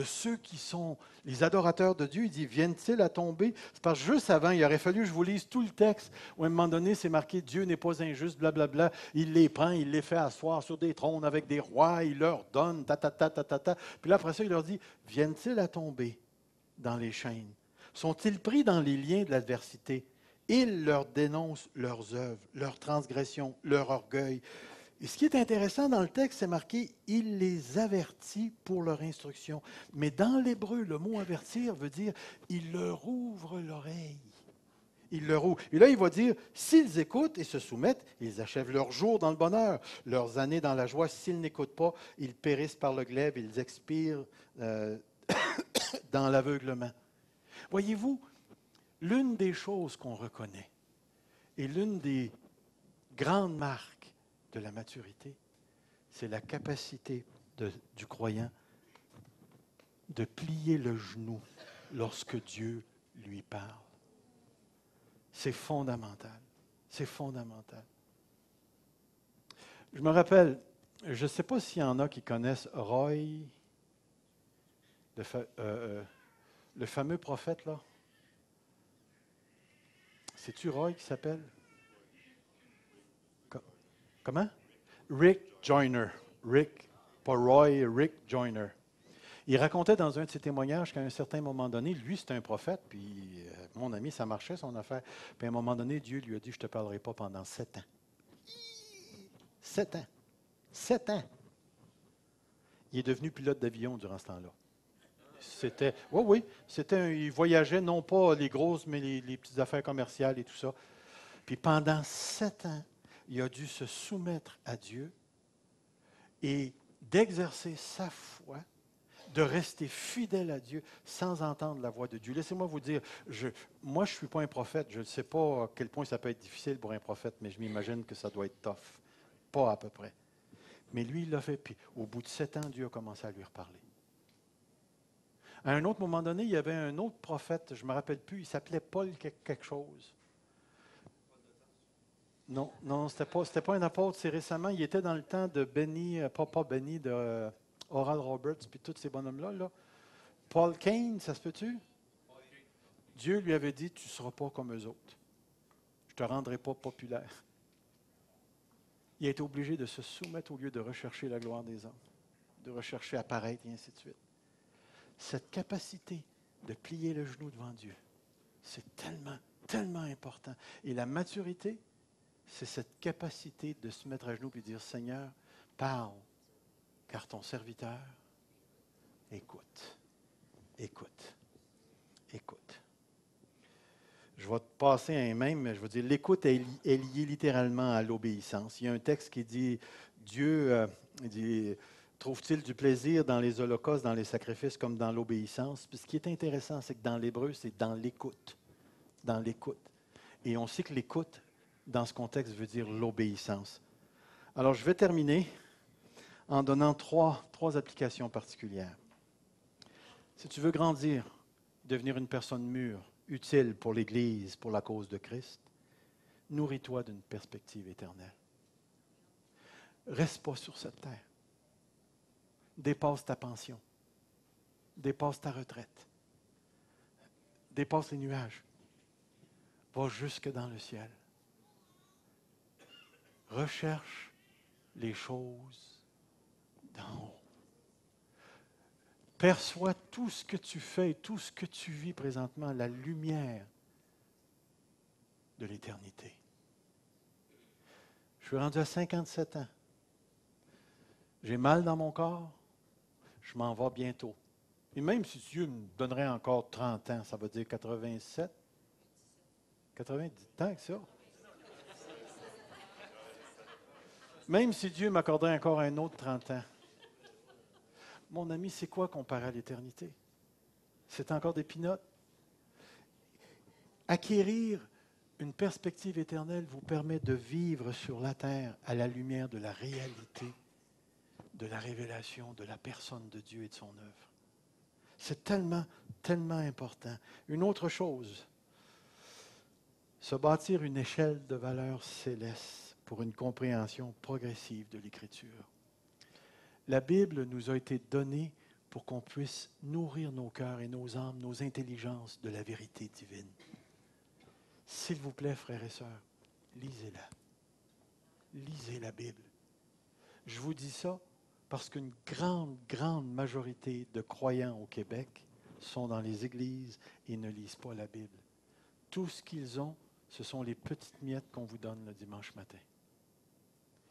ceux qui sont les adorateurs de Dieu. Il dit, viennent-ils à tomber? C'est parce que juste avant, il aurait fallu que je vous lise tout le texte, où à un moment donné, c'est marqué, Dieu n'est pas injuste, blablabla. Il les prend, il les fait asseoir sur des trônes avec des rois, il leur donne, ta, ta, ta, ta, ta, ta. Puis là, après ça, il leur dit, viennent-ils à tomber dans les chaînes? Sont-ils pris dans les liens de l'adversité? Il leur dénonce leurs œuvres, leurs transgressions, leur orgueil. Et ce qui est intéressant dans le texte, c'est marqué « il les avertit pour leur instruction ». Mais dans l'hébreu, le mot « avertir » veut dire « il leur ouvre l'oreille ». Il leur ouvre. Et là, il va dire « s'ils écoutent et se soumettent, ils achèvent leur jour dans le bonheur, leurs années dans la joie. S'ils n'écoutent pas, ils périssent par le glaive, ils expirent dans l'aveuglement ». Voyez-vous, l'une des choses qu'on reconnaît et l'une des grandes marques de la maturité, c'est la capacité du croyant de plier le genou lorsque Dieu lui parle. C'est fondamental. C'est fondamental. Je me rappelle, je ne sais pas s'il y en a qui connaissent Roy, le fameux prophète, là. C'est-tu Roy qui s'appelle? Comment? Rick Joyner. Rick, pas Roy, Rick Joyner. Il racontait dans un de ses témoignages qu'à un certain moment donné, lui, c'était un prophète, puis mon ami, ça marchait son affaire. Puis à un moment donné, Dieu lui a dit, je ne te parlerai pas pendant 7 ans. 7 ans. 7 ans. Il est devenu pilote d'avion durant ce temps-là. C'était, oui, il voyageait non pas les grosses, mais les petites affaires commerciales et tout ça. Puis pendant 7 ans, il a dû se soumettre à Dieu et d'exercer sa foi, de rester fidèle à Dieu sans entendre la voix de Dieu. Laissez-moi vous dire, moi je ne suis pas un prophète, je ne sais pas à quel point ça peut être difficile pour un prophète, mais je m'imagine que ça doit être tough. Pas à peu près. Mais lui, il l'a fait, puis au bout de 7 ans, Dieu a commencé à lui reparler. À un autre moment donné, il y avait un autre prophète, je ne me rappelle plus, il s'appelait Paul quelque chose. Non, c'était pas un apôtre, c'est récemment, il était dans le temps de Benny, pas Benny, de Oral Roberts, puis tous ces bonhommes-là. Là. Paul Cain, ça se peut-tu? Dieu lui avait dit, tu ne seras pas comme eux autres. Je ne te rendrai pas populaire. Il a été obligé de se soumettre au lieu de rechercher la gloire des hommes, de rechercher à paraître et ainsi de suite. Cette capacité de plier le genou devant Dieu, c'est tellement, tellement important. Et la maturité, c'est cette capacité de se mettre à genoux et de dire, Seigneur, parle, car ton serviteur écoute, écoute, écoute. Je vais te passer un même, mais je vais dire, l'écoute est liée littéralement à l'obéissance. Il y a un texte qui dit, Dieu dit, trouve-t-il du plaisir dans les holocaustes, dans les sacrifices, comme dans l'obéissance? Puis ce qui est intéressant, c'est que dans l'hébreu, c'est dans l'écoute. Dans l'écoute. Et on sait que l'écoute, dans ce contexte, veut dire l'obéissance. Alors, je vais terminer en donnant trois applications particulières. Si tu veux grandir, devenir une personne mûre, utile pour l'Église, pour la cause de Christ, nourris-toi d'une perspective éternelle. Reste pas sur cette terre. Dépasse ta pension. Dépasse ta retraite. Dépasse les nuages. Va jusque dans le ciel. Recherche les choses d'en haut. Perçois tout ce que tu fais et tout ce que tu vis présentement, la lumière de l'éternité. Je suis rendu à 57 ans. J'ai mal dans mon corps. Je m'en vais bientôt. Et même si Dieu me donnerait encore 30 ans, ça veut dire 87, 90, tant que ça. Même si Dieu m'accorderait encore un autre 30 ans. Mon ami, c'est quoi comparé à l'éternité? C'est encore des pinottes. Acquérir une perspective éternelle vous permet de vivre sur la terre à la lumière de la réalité, de la révélation de la personne de Dieu et de son œuvre. C'est tellement, tellement important. Une autre chose, se bâtir une échelle de valeurs célestes pour une compréhension progressive de l'Écriture. La Bible nous a été donnée pour qu'on puisse nourrir nos cœurs et nos âmes, nos intelligences de la vérité divine. S'il vous plaît, frères et sœurs, lisez-la. Lisez la Bible. Je vous dis ça parce qu'une grande, grande majorité de croyants au Québec sont dans les églises et ne lisent pas la Bible. Tout ce qu'ils ont, ce sont les petites miettes qu'on vous donne le dimanche matin.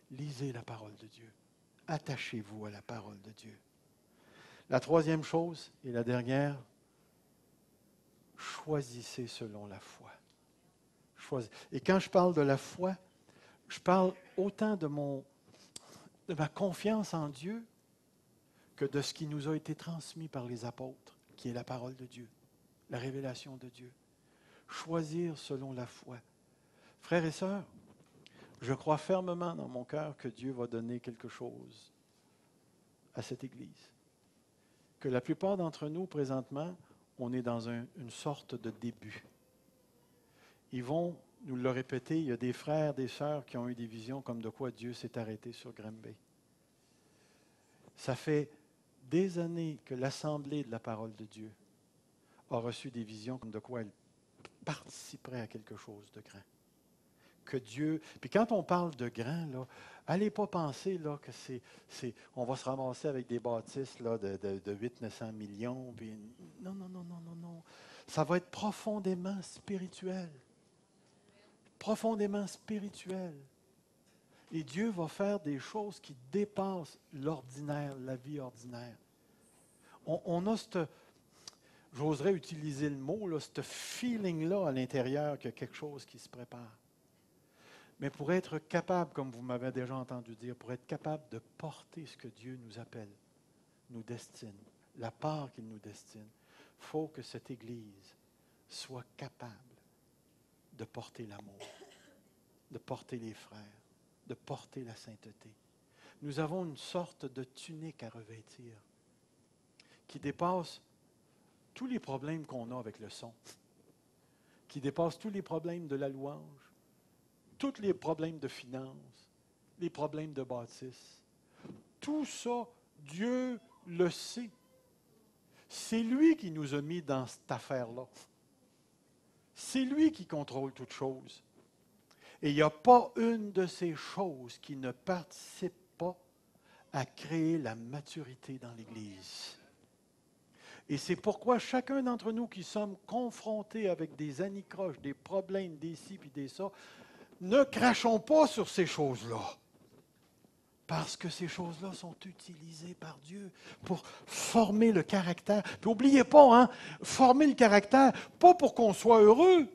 Lisez la parole de Dieu. Attachez-vous à la parole de Dieu. La troisième chose, et la dernière, choisissez selon la foi. Et quand je parle de la foi, je parle autant de ma confiance en Dieu que de ce qui nous a été transmis par les apôtres, qui est la parole de Dieu, la révélation de Dieu. Choisir selon la foi. Frères et sœurs, je crois fermement dans mon cœur que Dieu va donner quelque chose à cette Église. Que la plupart d'entre nous, présentement, on est dans une sorte de début. Ils vont nous le répéter, il y a des frères, des sœurs qui ont eu des visions comme de quoi Dieu s'est arrêté sur Granby. Ça fait des années que l'Assemblée de la parole de Dieu a reçu des visions comme de quoi elle participerait à quelque chose de grand. Que Dieu... Puis quand on parle de grand, là, allez pas penser là, que on va se ramasser avec des bâtisses là, de 800-900 millions. Puis, non, non, non, non, non, non. Ça va être profondément spirituel. Profondément spirituel. Et Dieu va faire des choses qui dépassent l'ordinaire, la vie ordinaire. On a cette... J'oserais utiliser le mot, là, ce feeling-là à l'intérieur qu'il y a quelque chose qui se prépare. Mais pour être capable, comme vous m'avez déjà entendu dire, pour être capable de porter ce que Dieu nous appelle, nous destine, la part qu'il nous destine, il faut que cette Église soit capable de porter l'amour, de porter les frères, de porter la sainteté. Nous avons une sorte de tunique à revêtir qui dépasse tous les problèmes qu'on a avec le son, qui dépasse tous les problèmes de la louange, tous les problèmes de finances, les problèmes de bâtisse. Tout ça, Dieu le sait. C'est lui qui nous a mis dans cette affaire-là. C'est lui qui contrôle toutes choses. Et il n'y a pas une de ces choses qui ne participe pas à créer la maturité dans l'Église. Et c'est pourquoi chacun d'entre nous qui sommes confrontés avec des anicroches, des problèmes, des ci puis des ça, ne crachons pas sur ces choses-là. Parce que ces choses-là sont utilisées par Dieu pour former le caractère. Puis n'oubliez pas, hein, former le caractère, pas pour qu'on soit heureux,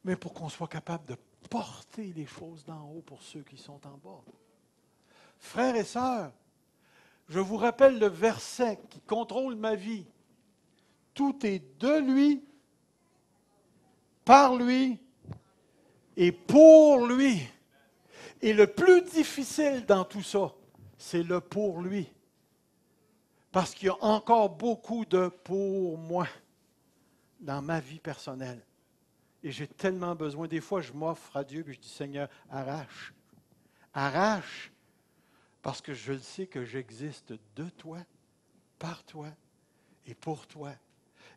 mais pour qu'on soit capable de porter les choses d'en haut pour ceux qui sont en bas. Frères et sœurs, je vous rappelle le verset qui contrôle ma vie. Tout est de lui, par lui et pour lui. Et le plus difficile dans tout ça, c'est le pour lui. Parce qu'il y a encore beaucoup de pour moi dans ma vie personnelle. Et j'ai tellement besoin. Des fois, je m'offre à Dieu et je dis, Seigneur, arrache. Arrache. Parce que je le sais que j'existe de toi, par toi et pour toi.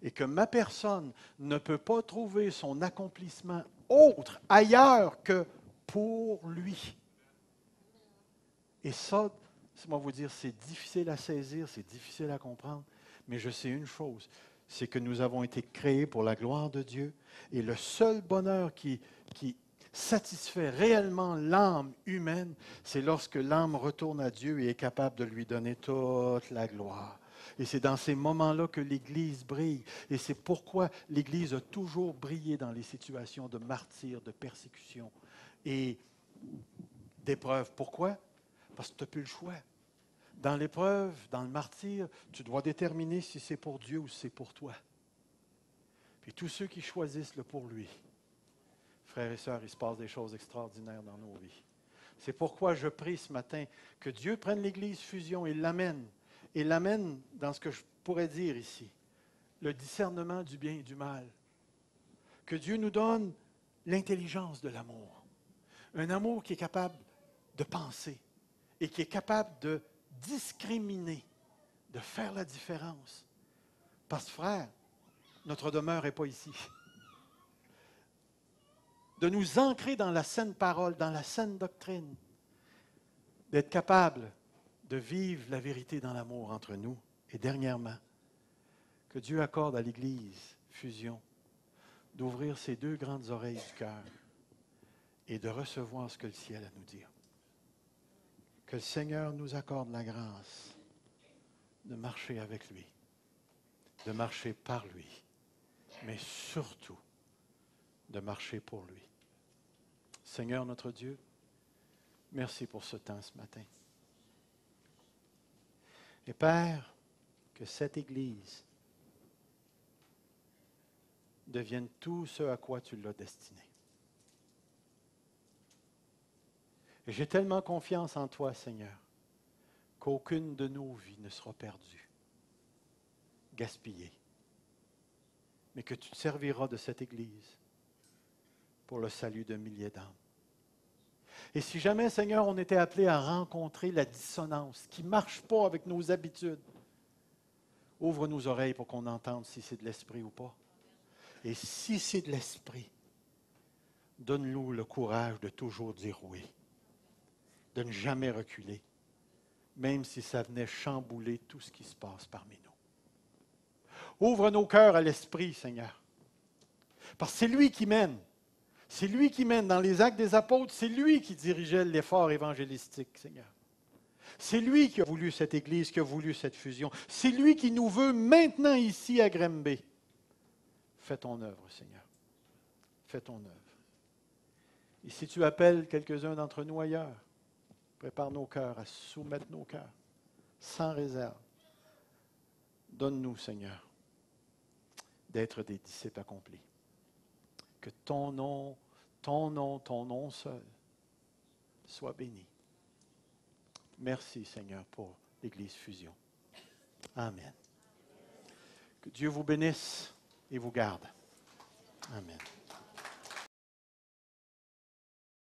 Et que ma personne ne peut pas trouver son accomplissement autre, ailleurs que pour lui. Et ça, moi vous dire, c'est difficile à saisir, c'est difficile à comprendre, mais je sais une chose, c'est que nous avons été créés pour la gloire de Dieu, et le seul bonheur qui satisfait réellement l'âme humaine, c'est lorsque l'âme retourne à Dieu et est capable de lui donner toute la gloire. Et c'est dans ces moments-là que l'Église brille. Et c'est pourquoi l'Église a toujours brillé dans les situations de martyrs, de persécution et d'épreuves. Pourquoi? Parce que tu n'as plus le choix. Dans l'épreuve, dans le martyr, tu dois déterminer si c'est pour Dieu ou si c'est pour toi. Puis tous ceux qui choisissent le pour lui, frères et sœurs, il se passe des choses extraordinaires dans nos vies. C'est pourquoi je prie ce matin que Dieu prenne l'Église Fusion et l'amène dans ce que je pourrais dire ici, le discernement du bien et du mal. Que Dieu nous donne l'intelligence de l'amour. Un amour qui est capable de penser et qui est capable de discriminer, de faire la différence. Parce que, frère, notre demeure n'est pas ici. De nous ancrer dans la saine parole, dans la saine doctrine, d'être capable de vivre la vérité dans l'amour entre nous. Et dernièrement, que Dieu accorde à l'Église Fusion d'ouvrir ses deux grandes oreilles du cœur et de recevoir ce que le ciel a à nous dire. Que le Seigneur nous accorde la grâce de marcher avec lui, de marcher par lui, mais surtout de marcher pour lui. Seigneur notre Dieu, merci pour ce temps ce matin. Et Père, que cette Église devienne tout ce à quoi tu l'as destiné. Et j'ai tellement confiance en toi, Seigneur, qu'aucune de nos vies ne sera perdue, gaspillée, mais que tu te serviras de cette Église pour le salut de milliers d'âmes. Et si jamais, Seigneur, on était appelé à rencontrer la dissonance qui ne marche pas avec nos habitudes, ouvre nos oreilles pour qu'on entende si c'est de l'esprit ou pas. Et si c'est de l'esprit, donne-nous le courage de toujours dire oui, de ne jamais reculer, même si ça venait chambouler tout ce qui se passe parmi nous. Ouvre nos cœurs à l'esprit, Seigneur, parce que c'est lui qui mène. C'est lui qui mène dans les actes des apôtres, c'est lui qui dirigeait l'effort évangélistique, Seigneur. C'est lui qui a voulu cette Église, qui a voulu cette fusion. C'est lui qui nous veut maintenant ici à Granby. Fais ton œuvre, Seigneur. Fais ton œuvre. Et si tu appelles quelques-uns d'entre nous ailleurs, prépare nos cœurs à soumettre nos cœurs, sans réserve. Donne-nous, Seigneur, d'être des disciples accomplis. Que ton nom seul soit béni. Merci, Seigneur, pour l'Église Fusion. Amen. Que Dieu vous bénisse et vous garde. Amen.